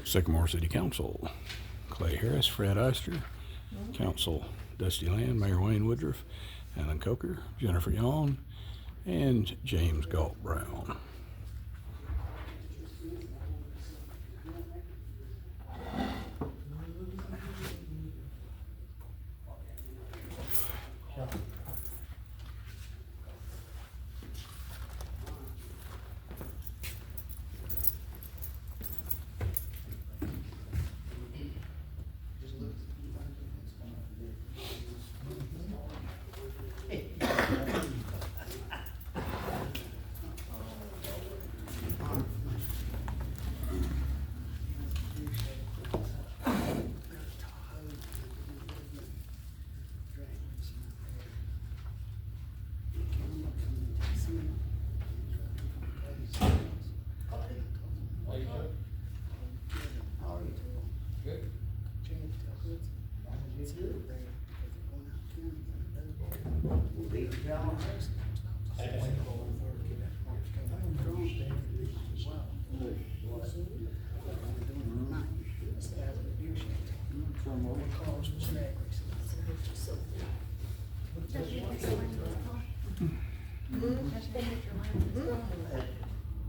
Sycamore City Council, Clay Harris, Fred Eister. Council, Dusty Land, Mayor Wayne Woodruff, Alan Coker, Jennifer Yawn, and James Galt Brown.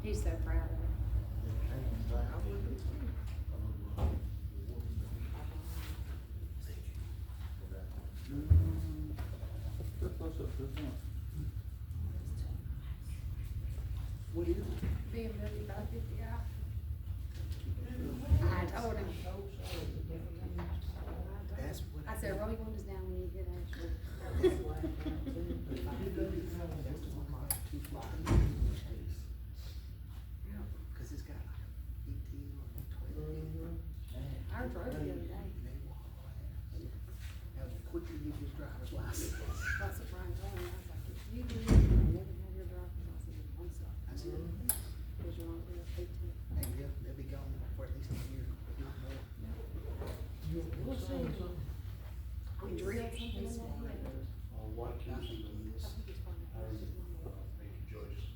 He's so proud of it. BMW 550 out. I told him. I said, roll your windows down when you get out. Cause it's got like a 18 or 12. I drove it the other day. How quick you get your driver's license. That's what Brian told me. I was like, if you do it, you never have your driver's license. I'm sorry. I said, Because you're on the 18. hey, they'll be gone for at least a year, if not more. We'll see. We drilled something in that head. What keeps you doing this? I think it's fine. How is it, making Joyce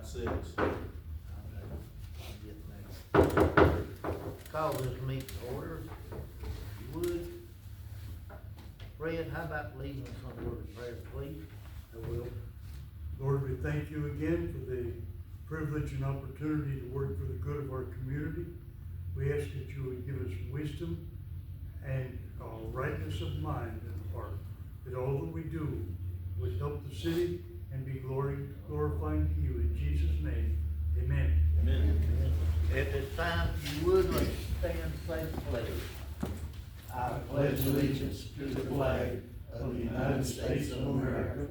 about 6. Call this meeting to order. You would. Fred, how about leading us on word of prayer, please? I will. Lord, we thank you again for the privilege and opportunity to work for the good of our community. We ask that you would give us wisdom and rightness of mind and heart, that all that we do would help the city and be glorifying to you. In Jesus' name, amen. Amen. At this time, if you would, let's stand and say the pledge. I pledge allegiance to the flag of the United States of America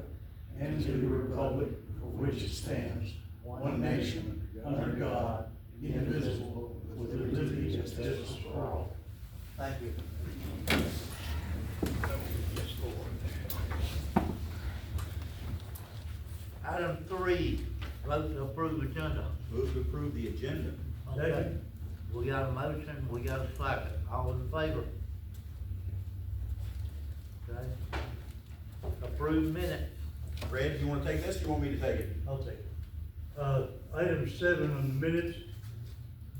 and to the republic for which it stands, one nation, under God, indivisible, with liberty and justice for all. Thank you. Item 3, vote to approve agenda. Move to approve the agenda. Okay. Second. We got a motion, we got a second. All in favor? Okay. Approved minutes. Fred, do you wanna take this, or you want me to take it? I'll take it. Item 7 on the minutes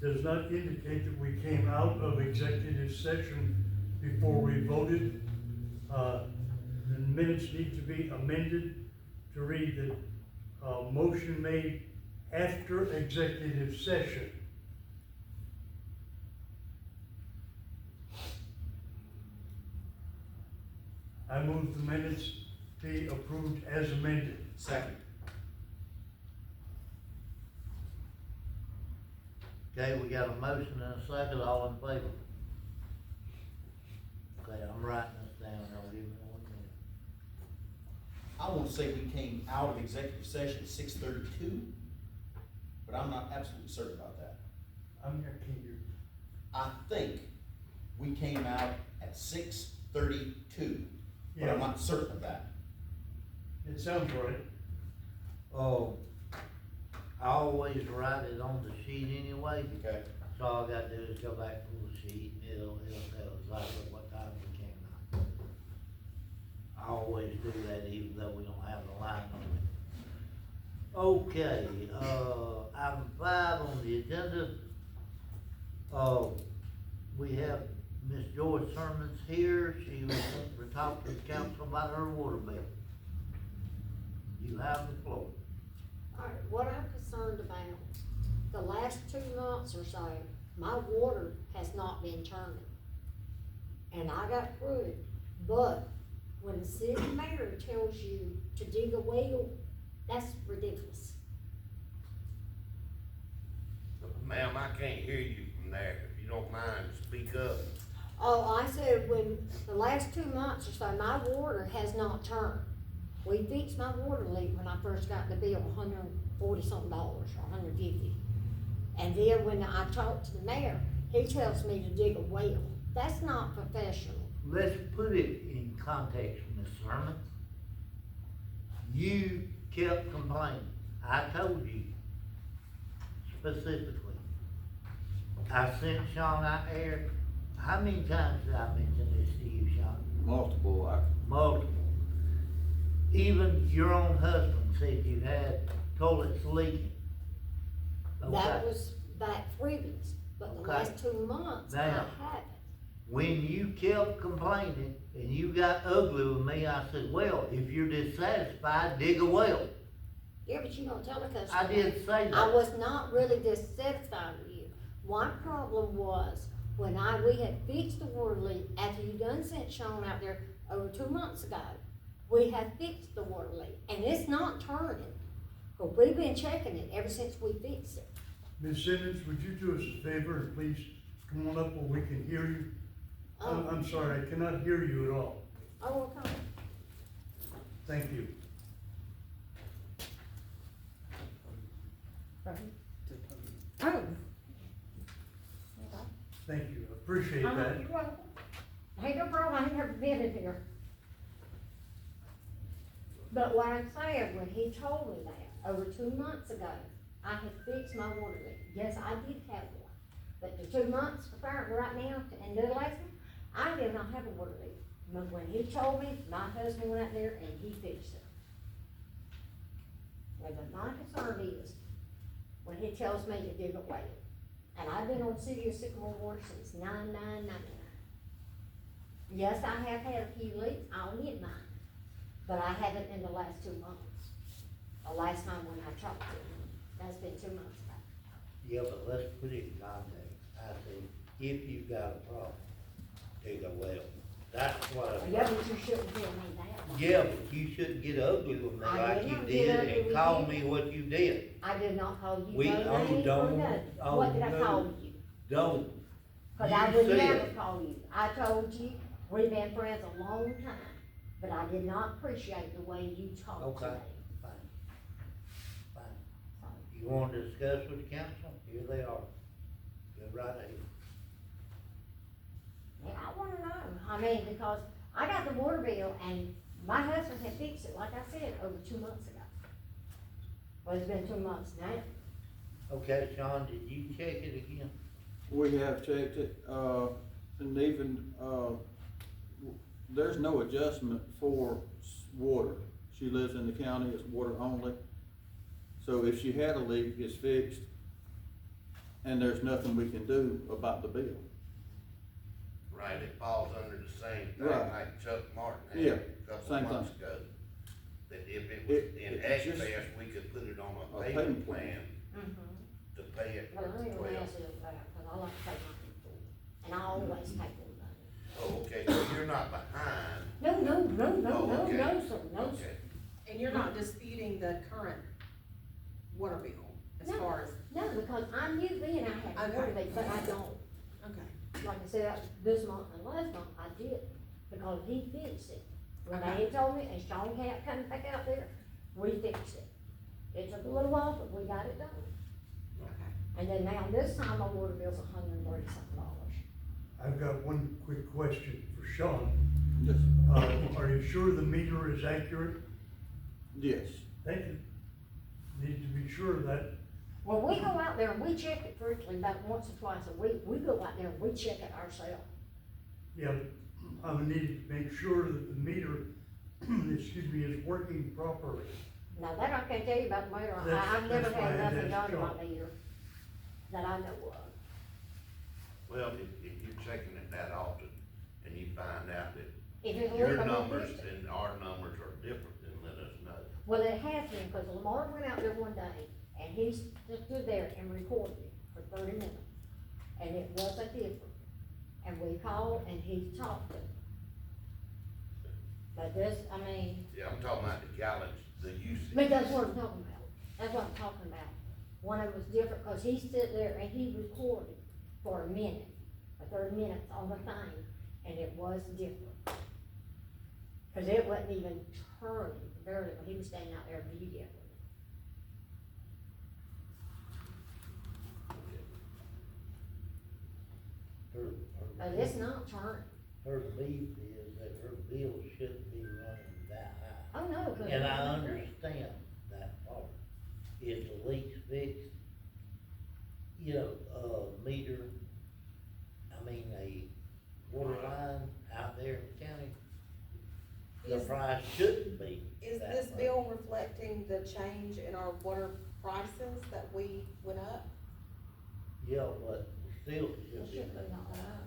does not indicate that we came out of executive session before we voted. The minutes need to be amended to read that, motion made after executive session. I move the minutes be approved as amended. Second. Okay, we got a motion and a second, all in favor? Okay, I'm writing this down, I'll give you 1 minute. I want to say we came out of executive session at 6:32, but I'm not absolutely certain about that. I can't hear. I think we came out at 6:32, but Yeah. I'm not certain of that. It sounds right. Oh, I always write it on the sheet anyway, Okay. so all I gotta do is go back to the sheet, and it'll tell exactly what time we came out. I always do that even though we don't have the line on it. Okay, item 5 on the agenda. We have Miss Joy Sermons here. She was wanting to talk to the council about her water bill. You have the floor. All right, what I'm concerned about, the last 2 months or so, my water has not been turning. And I got through it, but when the city mayor tells you to dig a well, that's ridiculous. Ma'am, I can't hear you from there. If you don't mind, speak up. Oh, I said when the last 2 months or so, my water has not turned. We fixed my water leak when I first got the bill, $140-something, or $150. And then when I talked to the mayor, he tells me to dig a well. That's not professional. Let's put it in context, Ms. Sermon. You kept complaining. I told you specifically. I sent Sean out there. How many times did I mention this to you, Sean? Multiple. Multiple. Even your own husband said you had toilets leaking. That Okay. was back previous, but the Okay. last 2 months, I Now. haven't. When you kept complaining and you got ugly with me, I said, well, if you're dissatisfied, dig a well. Yeah, but you don't tell the customer. I did say that. I was not really dissatisfied with you. My problem was, when we had fixed the water leak, after you done sent Sean out there over 2 months ago, we had fixed the water leak, and it's not turning. But we've been checking it ever since we fixed it. Ms. Simmons, would you do us a favor and please come on up where we can hear you? I'm sorry, I cannot hear you at all. Oh, okay. Thank you. Oh. Thank you, I appreciate that. You're welcome. Ain't no problem, I ain't never been in here. But what I'm saying, when he told me that, over 2 months ago, I had fixed my water leak. Yes, I did have one. But the 2 months apparently right now, and the last one, I did not have a water leak. But when he told me, my husband went out there and he fixed it. Well, but my concern is, when he tells me to give it away. And I've been on City of Sycamore water since 9999. Yes, I have had a few leaks, I'll admit mine, but I haven't in the last 2 months. The last time when I talked to him, that's been 2 months ago. Yeah, but let's put it in context. I say, if you've got a problem, dig a well. That's what Yeah, but you shouldn't tell me that. Yeah, but you shouldn't get ugly with me I like you didn't did get ugly and with call you. me what you did. I did not call you We- no oh, name or don't. nothing. Oh, What did I no. call you? Don't. Cause I You would said- never call you. I told you, we've been friends a long time, but I did not appreciate the way you talked to Okay, me. fine. Fine. You wanna discuss with the council? Here they are. Go right ahead. Yeah, I wanna know. I mean, because I got the water bill and my husband had fixed it, like I said, over 2 months ago. Well, it's been 2 months now. Okay, Sean, did you check it again? We have checked it, and even, there's no adjustment for water. She lives in the county, it's water only. So if she had a leak, it's fixed, and there's nothing we can do about the bill. Right, it falls under the same thing Right. like Chuck Martin Yeah, had a couple same of months thing. ago. That if it was in it's just excess, we could put it on a a payment payment plan Mm-hmm. to pay it Well, for I ain't gonna 12. ask you that, cause I like to pay my people, and I always pay for them. Oh, okay, so you're not behind. No, no, no, no, Oh, no, okay. no, sir, no, sir. Okay. And you're not disputing the current water bill as No. far as, No, because I knew then I had Okay. water leak, but I don't. okay. Like I said, this month and last month, I did, because he fixed it. When they had told me, and Sean Cap coming back out there, we fixed it. It took a little while, but we got it done. Okay. And then now, this time, my water bill's $130-something. I've got one quick question for Sean. Yes. Are you sure the meter is accurate? Yes. Thank you. Need to be sure of that. Well, we go out there and we check it frequently, about once or twice a week. We go out there and we check it ourselves. Yeah, I would need to make sure that the meter, excuse me, is working properly. Now, that I can't tell you about the meter. I've never That's why had I nothing asked done to my Sean. meter that I know of. Well, if you're checking it that often and you find out that If it's a your leak, I'm gonna numbers fix it. and our numbers are different, then let us know. Well, it has been, because Lamar went out there one day, and he stood there and recorded it for 30 minutes, and it wasn't different. And we called, and he talked to him. But this, I mean, Yeah, I'm talking about the gallons, the usage. but that's what I'm talking about, that's what I'm talking about. One of them was different, because he stood there and he recorded for a minute, or 30 minutes on the thing, and it was different. Cause it wasn't even turning, barely, when he was standing out there immediately. But it's not turning. Her belief is that her bill shouldn't be running that high. Oh, no, 'cause. And I understand that part. If the leak's fixed, you know, meter, I mean, a water line out there in the county, the Is- price shouldn't be Is that this much. bill reflecting the change in our water prices that we went up? Yeah, but still it It should be. shouldn't be not up.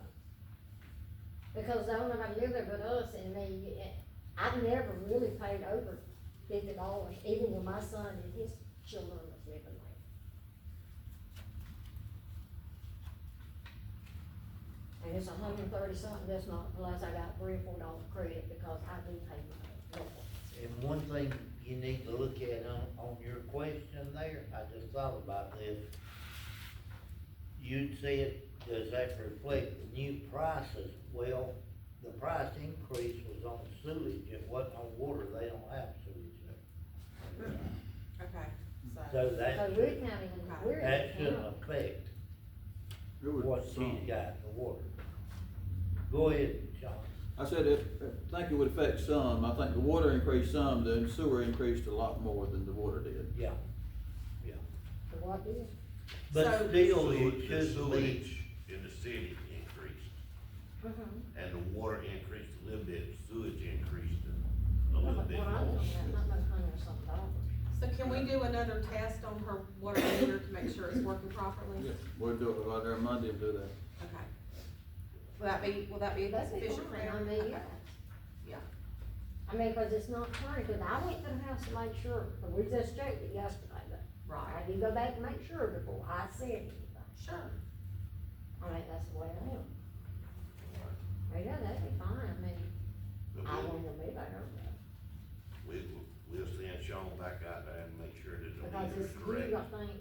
Because the only one live there but us and me, I've never really paid over $50, even when my son and his children was living there. And it's 130 something this month, plus I got $3 or $4 credit because I do pay my bill. And one thing you need to look at on your question there, I just thought about this. You'd said, does that reflect the new prices? Well, the price increase was on sewage, it wasn't on water, they don't have sewage there. Okay, So So that, we're counting, we're in that shouldn't county. affect It would what some. she's got in the water. Go ahead, Sean. I said I think it would affect some. I think the water increased some, the sewer increased a lot more than the water did. Yeah. So what is? But So- still, The it should be, sewage in the city increased, Mm-hmm. and the water increased a little bit, sewage increased a little bit What I more. don't have, not no $100 something. so So can we do another test on her water meter to make sure it's working properly? Yeah, we'll do it right there Monday and do that. Okay. Will that be That'd be sufficient for fine, now? I mean, Okay. yeah. Yeah. I mean, cause it's not turning, cause I went to the house to make sure, cause we just checked it yesterday, but I Right. did go back and make sure before I said anything. Sure. I mean, that's the way I am. But yeah, that'd be fine, I mean, But I we'll, wouldn't be there, but, we'll send Sean back out there and make sure that the because meter's it's correct. due, I think.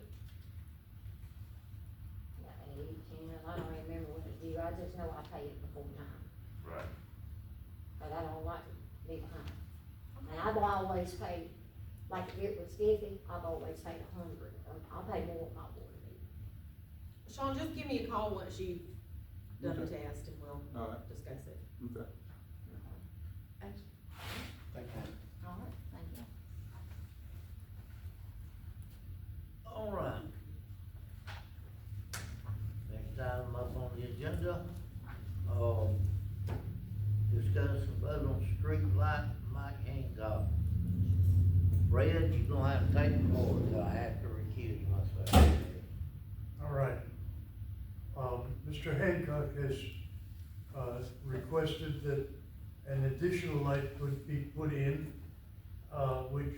Yeah, 8, 10, I don't remember when it's due, I just know I pay it before 9, Right. but I don't like to be behind. And I've always paid, like if it was 50, I've always paid 100, I'll pay more than my water meter. Sean, just give me a call once you've done the Okay. test and we'll All right. discuss it. Okay. Thank you. All right, thank you. All right. Next item up on the agenda, discuss and vote on street light, Mike Hancock. Fred, you're gonna have to take the floor, so I have to recuse myself. All right. Mr. Hancock has, requested that an additional light would be put in, which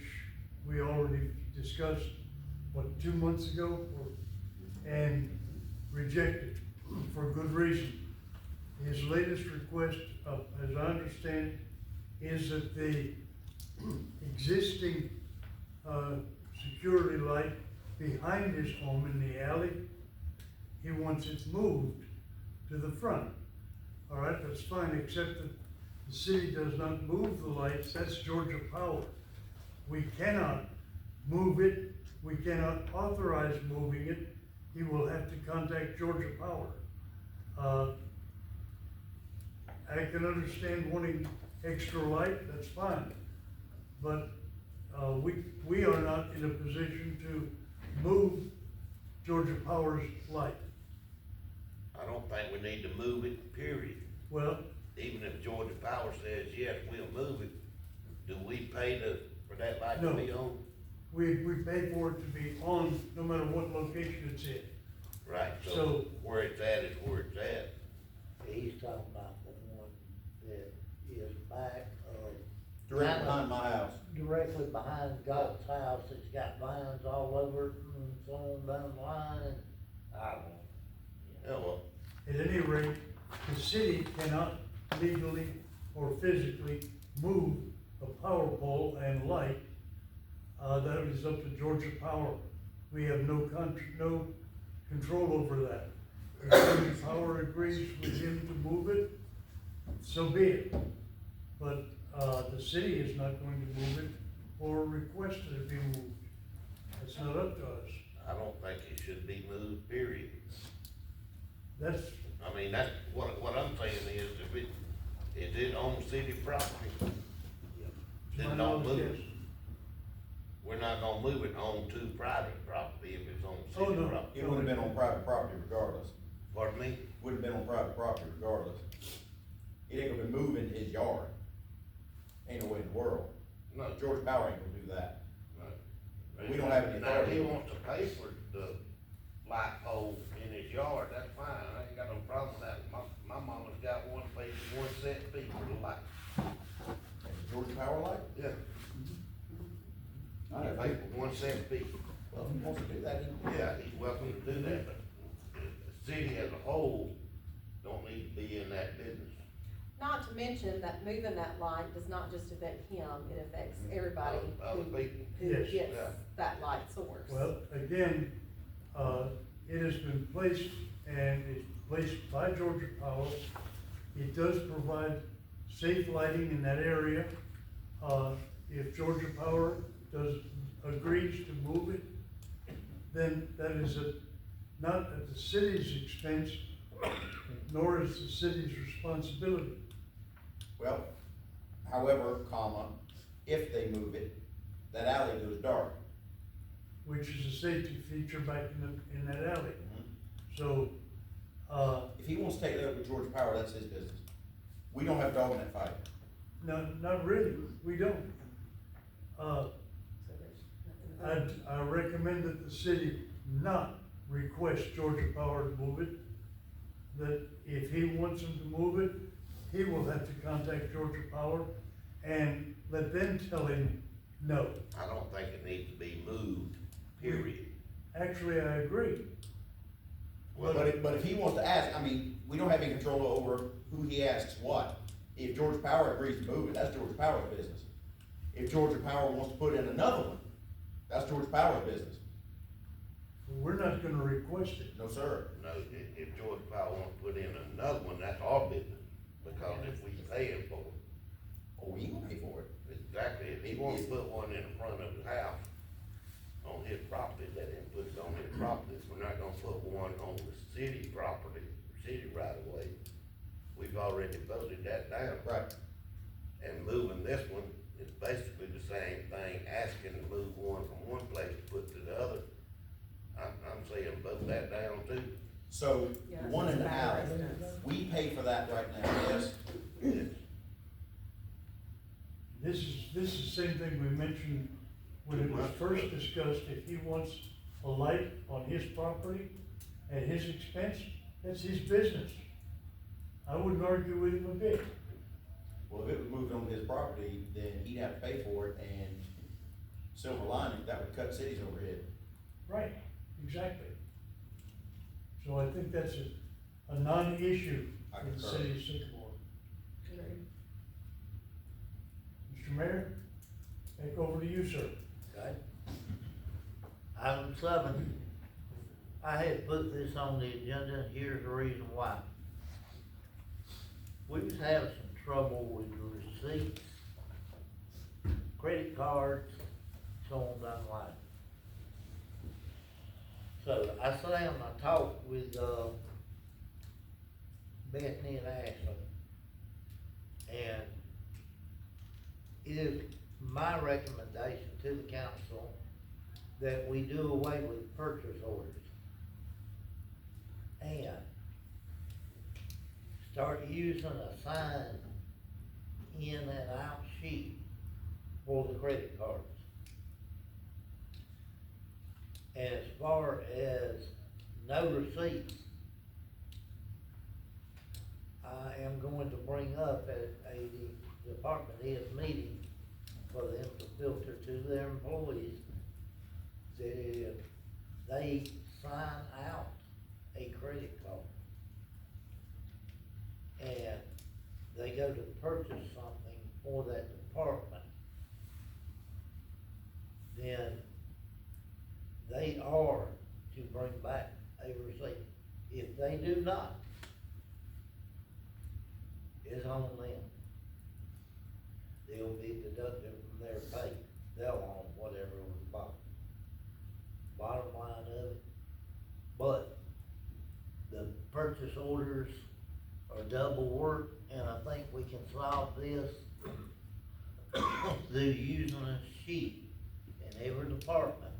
we already discussed, 2 months ago? And rejected for good reason. His latest request, as I understand, is that the existing, security light behind his home in the alley, he wants it moved to the front. All right, that's fine, except that the city does not move the lights, that's Georgia Power. We cannot move it, we cannot authorize moving it, he will have to contact Georgia Power. I can understand wanting extra light, that's fine, but, we are not in a position to move Georgia Power's light. I don't think we need to move it, period. Well, Even if Georgia Power says, yes, we'll move it, do we pay for that light to No. be on? we pay for it to be on, no matter what location it's in. Right, so So- where it's at is where it's at. He's talking about the one that is back, Direct behind my house. directly behind Galt's house, it's got vines all over it, and so on down the line, and I don't know. Yeah, well, At any rate, the city cannot legally or physically move a power pole and light. That is up to Georgia Power. We have no control over that. If Georgia Power agrees with him to move it, so be it. But, the city is not going to move it or request that it be moved. It's not up to us. I don't think it should be moved, period. That's, I mean, that's, what I'm saying is, is it on city property? Then my don't knowledge, move yes. it. We're not gonna move it on to private property if it's on Oh, city no. property. It would have been on private property regardless. Pardon me? Would have been on private property regardless. It ain't gonna be moving his yard. Ain't no way in the world. No. Georgia Power ain't gonna do that. No. We don't have any Now, if he authority. wants to pay for the light pole in his yard, that's fine, I ain't got no problem with that. My mama's got one, pays one set fee for the light. Georgia Power light? Yeah. I He have pays for one set fee. Well, if he wants to do that, he can. Yeah, he's welcome to do that, but the city as a whole don't need to be in that business. Not to mention that moving that light does not just affect him, it affects everybody Other who people. Yes. gets Yeah. that light source. well, again, it has been placed and it's placed by Georgia Power. It does provide safe lighting in that area. If Georgia Power agrees to move it, then that is not at the city's expense, nor is the city's responsibility. Well, however, if they move it, that alley goes dark. Which is a safety feature back in that alley. Mm-hmm. So, If he wants to take it over to Georgia Power, that's his business. We don't have a dog in that fight. no, not really, we don't. recommend that the city not request Georgia Power to move it. That if he wants them to move it, he will have to contact Georgia Power and let them tell him no. I don't think it needs to be moved, period. Actually, I agree. But if he wants to ask, I mean, we don't have any control over who he asks what. If Georgia Power agrees to move it, that's Georgia Power's business. If Georgia Power wants to put in another one, that's Georgia Power's business. We're not gonna request it. No, sir. No, if Georgia Power wants to put in another one, that's our business, because if we pay him for it. Oh, we ain't gonna pay for it. Exactly, if he wants to put one in the front of his house, on his property, let him put it on his property. We're not gonna put one on the city property, city right of way. We've already voted that down. Right. And moving this one is basically the same thing, asking to move one from one place to put to the other. I'm saying vote that down too. So, Yeah, the one in the it's alley, residence. we pay for that right now, yes? Yes. This is the same thing we mentioned when it was first discussed. If he wants a light on his property at his expense, that's his business. I wouldn't argue with him a bit. Well, if it was moved on his property, then he'd have to pay for it, and silver lining, that would cut city's overhead. Right, exactly. So I think that's a non-issue I for the concur. city of Sycamore. Mr. Mayor, back over to you, sir. Okay. Item 7, I had put this on the agenda, and here's the reason why. We've had some trouble with receipts, credit cards, so on down the line. So I sat down and I talked with, Bethany and Ashley. And it is my recommendation to the council that we do away with purchase orders. And start using a sign in and out sheet for the credit cards. As far as no receipts, I am going to bring up at a department head meeting for them to filter to their employees that if they sign out a credit card and they go to purchase something for that department, then they are to bring back a receipt. If they do not, it's on them. They'll be deducted from their pay. They'll own whatever was bought. Bottom line of it. But the purchase orders are double work, and I think we can solve this through using a sheet in every department.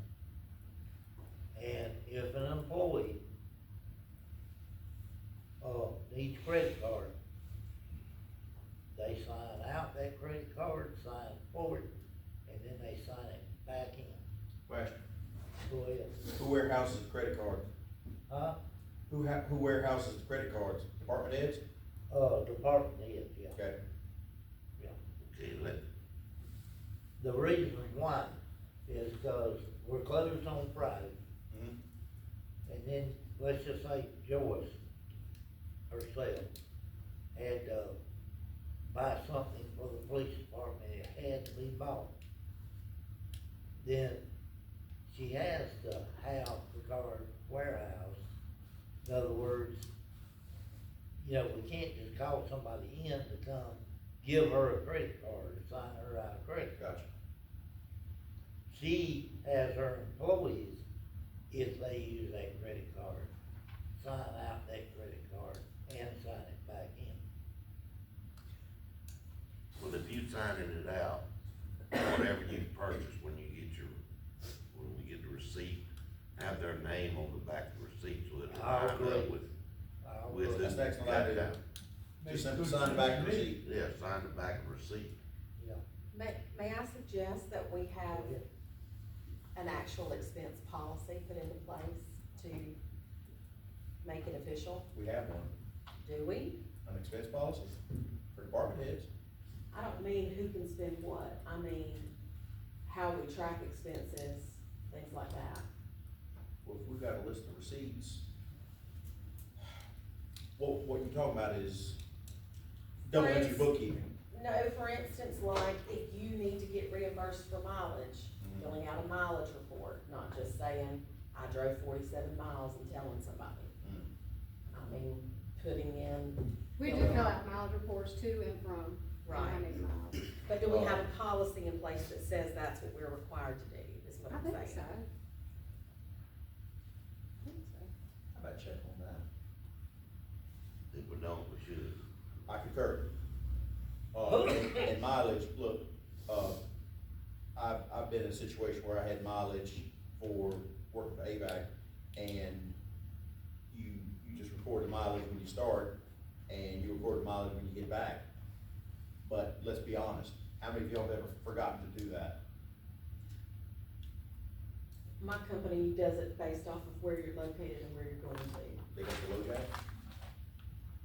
And if an employee needs credit card, they sign out that credit card, sign for it, and then they sign it back in. Question, Go ahead. who warehouses the credit cards? Huh? Who warehouses the credit cards? Department heads? Department heads, yeah. Okay. Yeah. Okay, let, The reason why is because we're closed on Friday, Mhm. and then, let's just say Joyce herself had to buy something for the police department, it had to be bought. Then she has to have the card warehouse. In other words, you know, we can't just call somebody in to come give her a credit card or sign her out a credit card. Gotcha. She has her employees, if they use that credit card, sign out that credit card and sign it back in. well, if you signing it out, whatever you purchase, when we get the receipt, have their name on the back of the receipt, so it'll I line agree. up with That's this. excellent idea. Just simply sign the back of the receipt. Yeah, sign the back of the receipt. May I suggest that we have an actual expense policy put into place to make it official? We have one, Do we? an expense policy for department heads. I don't mean who can spend what, I mean how we track expenses, things like that. Well, if we've got a list of receipts, what you're talking about is double entry Right. bookkeeping. No, for instance, like if you need to get reimbursed for mileage, Mhm. filling out a mileage report, not just saying, I drove 47 miles and telling somebody. Mm. I mean, putting in, We do fill out mileage reports to and from, how Right. many miles. but do we have a policy in place that says that's what we're required to do, is what I I'm think saying? so. I think so. How about check on that? If we don't, we should. I concur. And mileage, look, I've been in a situation where I had mileage for working for AVAC, and you just record the mileage when you start, and you record the mileage when you get back. But let's be honest, how many of y'all have ever forgotten to do that? My company does it based off of where you're located and where you're going to. They got the load back?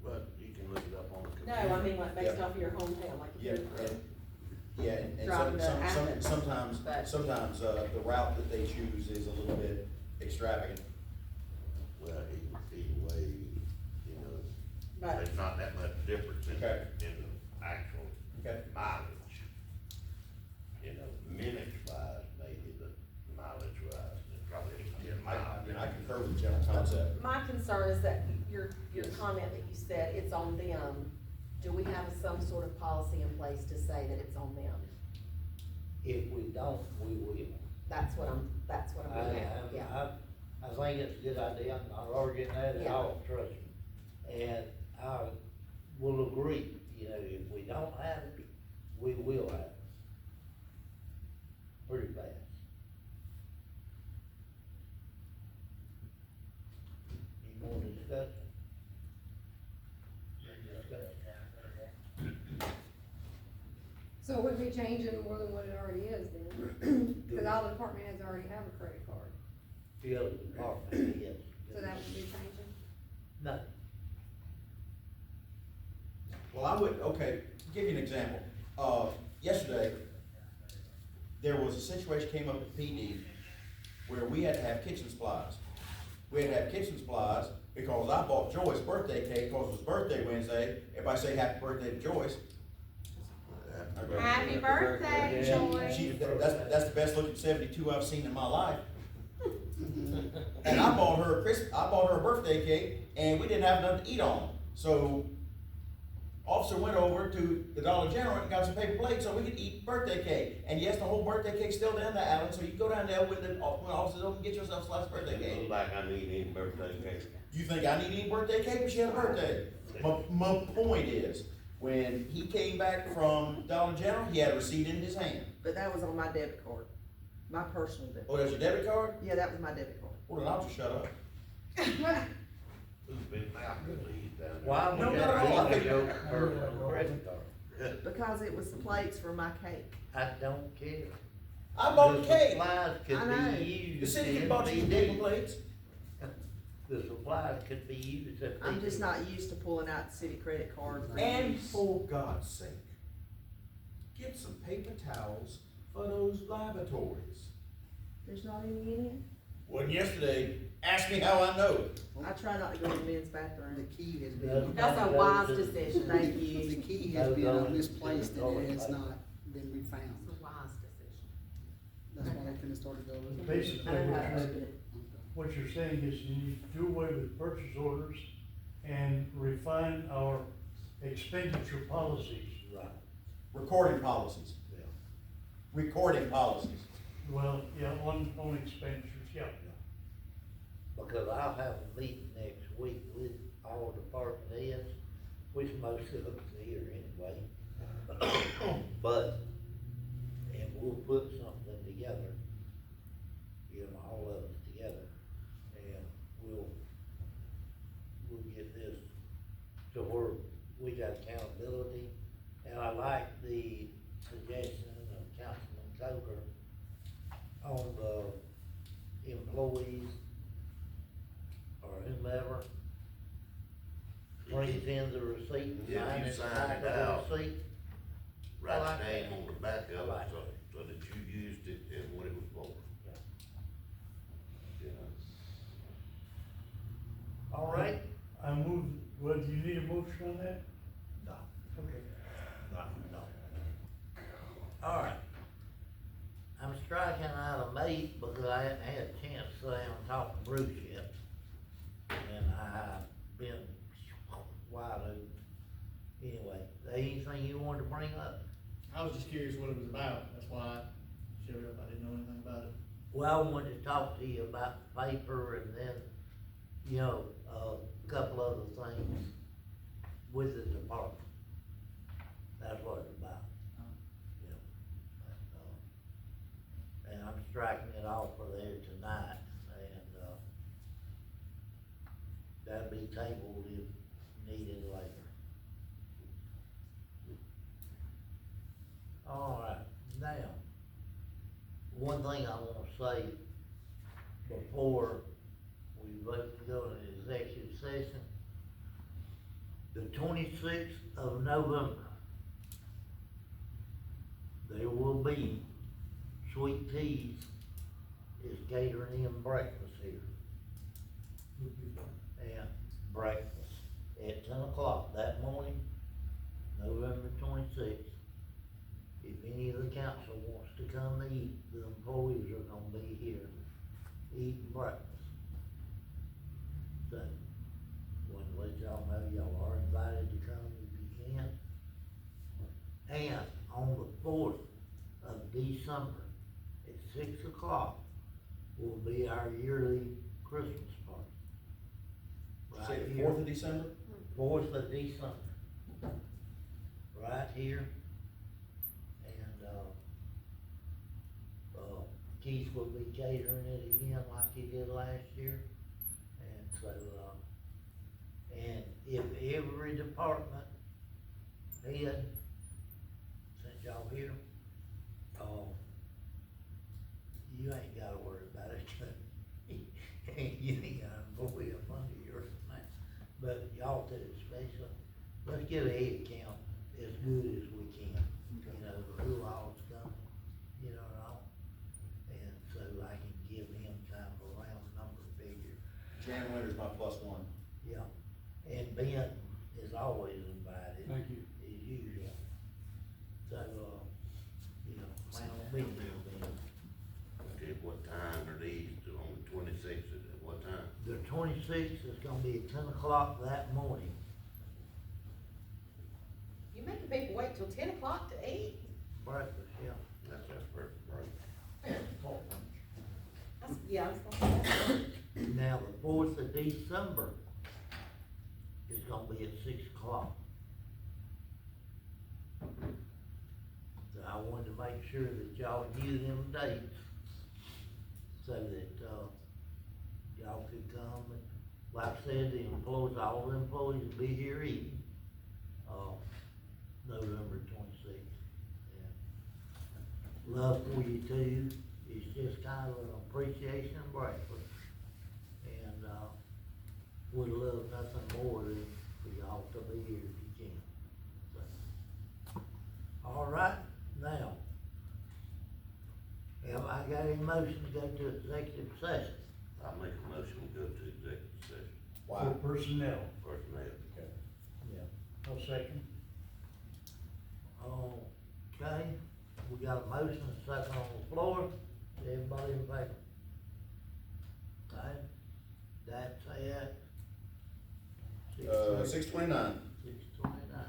But you can look it up on the No, computer. I mean like based Yeah. off of your hometown, like if Yeah, you're. and Driving to Athens, sometimes, but- the route that they choose is a little bit extravagant. Well, either way, you know, But, there's not that much difference in, Okay. in the actual Okay. mileage. You know, minutes wise, maybe, but mileage wise, it's probably 10 I miles. mean, I concur with the general concept. my concern is that your comment that you said, it's on them, do we have some sort of policy in place to say that it's on them? If we don't, we will. That's what I'm getting at, yeah. I think it's a good idea, I'm not arguing that at Yeah. all, trust me. And I will agree, you know, if we don't have it, we will have it. Pretty fast. Any more discussion? So it would be changing more than what it already is then, cause all the department heads already have a credit card, The other department, yes. so that would be changing. No, Well, I would, okay, give you an example. Yesterday, there was a situation came up at PD where we had to have kitchen supplies. We had to have kitchen supplies because I bought Joyce birthday cake because it was birthday Wednesday. Everybody say happy birthday to Joyce. Happy birthday, Yeah. Joy. That's the best looking 72 I've seen in my life. And I bought her a birthday cake, and we didn't have nothing to eat on. So, officer went over to the Dollar General and got some paper plates so we could eat birthday cake. And yes, the whole birthday cake's still down there, Alan, so you go down there when the officer's open, get yourself a slice of birthday It cake. looks like I need any birthday cake. You think I need any birthday cake? But she had a birthday. My point is, when he came back from Dollar General, he had a receipt in his hand. But that was on my debit card, my personal debit. Oh, there's your debit card? Yeah, that was my debit card. Well, then I'll just shut up. Who's been out to these down there? why would No, no, that no, I be think- your personal credit card? Because it was the plates for my cake. I don't care. I bought the The cake. supplies I could know. be used. The city in can bought you paper BD. plates. The supplies could be used if. I'm they just do. not used to pulling out the city credit cards. And for God's sake, get some paper towels for those lavatories. There's not any in it? Wasn't yesterday. Ask me how I know. I try not to go to the men's The bathroom. key has No. been, That's a wise decision. Thank the you. key has been misplaced and it has not been It's refound. a wise decision. That's why they couldn't start going. Basically, I know how to do it. what you're saying is you need to do away with purchase orders and refine our expenditure policies. Right, Recording policies. yeah. Recording policies. Well, yeah, on expenditures, yeah. Because I'll have a meeting next week with all department heads, which most of them are here anyway. But, and we'll put something together, you know, all of us together, and we'll get this to where we got accountability. And I like the suggestion of Councilman Coker on the motion on that? No, Okay. no. All right. I'm striking out of 8 because I hadn't had a chance to sit down and talk to Bruce yet. And I've been wide open. Anyway, anything you wanted to bring up? I was just curious what it was about, that's why I showed up, I didn't know anything about it. Well, I wanted to talk to you about the paper and then, you know, a couple other things with the department. That's what it's about. Yeah. And I'm striking it off for there tonight, and, that'll be tabled if needed later. All right, now, one thing I wanna say before we vote to go into executive session, the 26th of November, there will be Sweet Teas is catering in breakfast here. And breakfast at 10 o'clock that morning, November 26th. If any of the council wants to come to eat, the employees are gonna be here eating breakfast. So, wanted to let y'all know y'all are invited to come if you can. And on the 4th of December at 6 o'clock will be our yearly Christmas party. Say Right the here. 4th of December? 4th of December. Right here. And, Keith will be catering it again like he did last year. And so, and if every department head, since y'all here, you ain't gotta worry about it. You ain't got an employee up under you or something. But y'all too, especially, let's get a head count as good as we can. You know, who all's coming, you know, and all. And so I can give him kind of a round number figure. Jan Winter's my +1. Yeah, and Ben is always invited. Thank you. As usual. So, you know, plan on being there, Ben. Okay, what time are these, on the 26th, is it, what time? The 26th is gonna be at 10 o'clock that morning. You making people wait till 10 o'clock to eat? Breakfast, yeah. That's our first break. Yeah, I was gonna say that. Now, the 4th of December is gonna be at 6 o'clock. So I wanted to make sure that y'all knew them dates, so that, y'all could come, and like I said, the employees, all the employees will be here eating, November 26th. And love for you too, it's just kind of an appreciation breakfast. And, would love nothing more than for y'all to be here if you can. So, all right, now, have I got any motion to go to executive session? I'll make a motion to go to executive session. For personnel. Personnel. Okay. Yeah. I'll second. Okay, we got a motion, and a second on the floor, everybody in favor? Okay, that's it. 6:29. 6:29.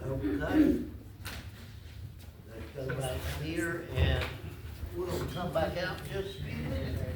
Okay. Let's go back here and we'll come back out in just a few minutes.